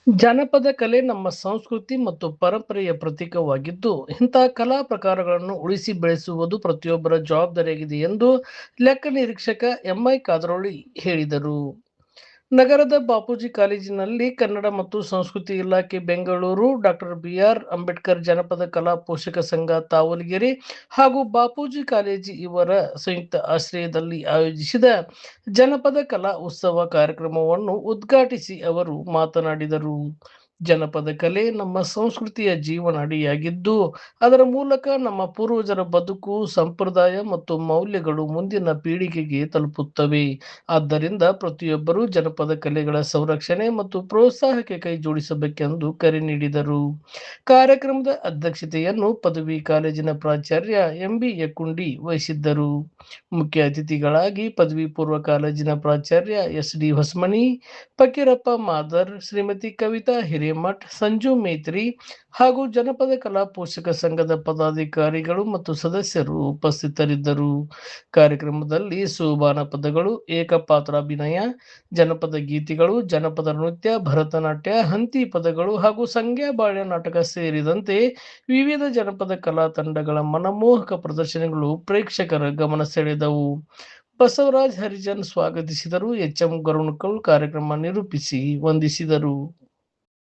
ಜಾನಪದ ಕಲೆ ನಮ್ಮ ಸಂಸ್ಕೃತಿ ಮತ್ತು ಪರಂಪರೆಯ ಪ್ರತೀಕವಾಗಿದ್ದು, ಇಂತಹ ಕಲಾ ಪ್ರಕಾರಗಳನ್ನು ಉಳಿಸಿ ಬೆಳೆಸುವುದು ಪ್ರತಿಯೊಬ್ಬರ ಜವಾಬ್ದಾರಿಯಾಗಿದೆ ಎಂದು ಲೆಕ್ಕ ನಿರೀಕ್ಷಕ ಎಂಐ ಕಾದ್ರೋಳಿ ಹೇಳಿದರು. ನಗರದ ಬಾಪೂಜಿ ಕಾಲೇಜಿನಲ್ಲಿ ಕನ್ನಡ ಮತ್ತು ಸಂಸ್ಕೃತಿ ಇಲಾಖೆ ಬೆಂಗಳೂರು, ಡಾಕ್ಟರ್ ಬಿಆರ್ ಅಂಬೇಡ್ಕರ್ ಜನಪದ ಕಲಾ ಪೋಷಕ ಸಂಘ ತಾವಲಗೆರೆ ಹಾಗೂ ಬಾಪೂಜಿ ಕಾಲೇಜು ಇವರ ಸಂಯುಕ್ತ ಆಶ್ರಯದಲ್ಲಿ ಆಯೋಜಿಸಿದ ಜನಪದ ಕಲಾ ಉತ್ಸವ ಕಾರ್ಯಕ್ರಮವನ್ನು ಉದ್ಘಾಟಿಸಿ ಅವರು ಮಾತನಾಡಿದರು. ಜನಪದ ಕಲೆ ನಮ್ಮ ಸಂಸ್ಕೃತಿಯ ಜೀವನಾಡಿಯಾಗಿದ್ದು, ಅದರ ಮೂಲಕ ನಮ್ಮ ಪೂರ್ವಜರ ಬದುಕು, ಸಂಪ್ರದಾಯ ಮತ್ತು ಮೌಲ್ಯಗಳು ಮುಂದಿನ ಪೀಳಿಗೆಗೆ ತಲುಪುತ್ತವೆ. ಆದ್ದರಿಂದ ಪ್ರತಿಯೊಬ್ಬರೂ ಜನಪದ ಕಲೆಗಳ ಸಂರಕ್ಷಣೆ ಮತ್ತು ಪ್ರೋತ್ಸಾಹಕ್ಕೆ ಕೈ ಜೋಡಿಸಬೇಕೆಂದು ಕರೆ ನೀಡಿದರು. ಕಾರ್ಯಕ್ರಮದ ಅಧ್ಯಕ್ಷತೆಯನ್ನು ಪದವಿ ಕಾಲೇಜಿನ ಪ್ರಾಚಾರ್ಯ ಎಂಬಿ ಯಕ್ಕುಂಡಿ ವಹಿಸಿದ್ದರು. ಮುಖ್ಯ ಅತಿಥಿಗಳಾಗಿ ಪದವಿ ಪೂರ್ವ ಕಾಲೇಜಿನ ಪ್ರಾಚಾರ್ಯ ಎಸ್ಡಿ ಹೊಸಮನಿ, ಫಕೀರಪ್ಪ ಮಾದರ್, ಶ್ರೀಮತಿ ಕವಿತಾ ಹಿರೇಮಠ್, ಸಂಜು ಮೇತ್ರಿ ಹಾಗೂ ಜನಪದ ಕಲಾ ಪೋಷಕ ಸಂಘದ ಪದಾಧಿಕಾರಿಗಳು ಮತ್ತು ಸದಸ್ಯರು ಉಪಸ್ಥಿತರಿದ್ದರು. ಕಾರ್ಯಕ್ರಮದಲ್ಲಿ ಸೋಬಾನ ಪದಗಳು, ಏಕಪಾತ್ರಾಭಿನಯ, ಜನಪದ ಗೀತೆಗಳು, ಜನಪದ ನೃತ್ಯ, ಭರತನಾಟ್ಯ, ಹಂತಿ ಪದಗಳು ಹಾಗೂ ಸಂಗ್ಯಾ ಬಾಳ್ಯ ನಾಟಕ ಸೇರಿದಂತೆ ವಿವಿಧ ಜನಪದ ಕಲಾ ತಂಡಗಳ ಮನಮೋಹಕ ಪ್ರದರ್ಶನಗಳು ಪ್ರೇಕ್ಷಕರ ಗಮನ ಸೆಳೆದವು. ಬಸವರಾಜ್ ಹರಿಜನ್ ಸ್ವಾಗತಿಸಿದರು. ಎಚ್ ಎಂ ಗರುಣಕಲ್ ಕಾರ್ಯಕ್ರಮ ನಿರೂಪಿಸಿ ವಂದಿಸಿದರು.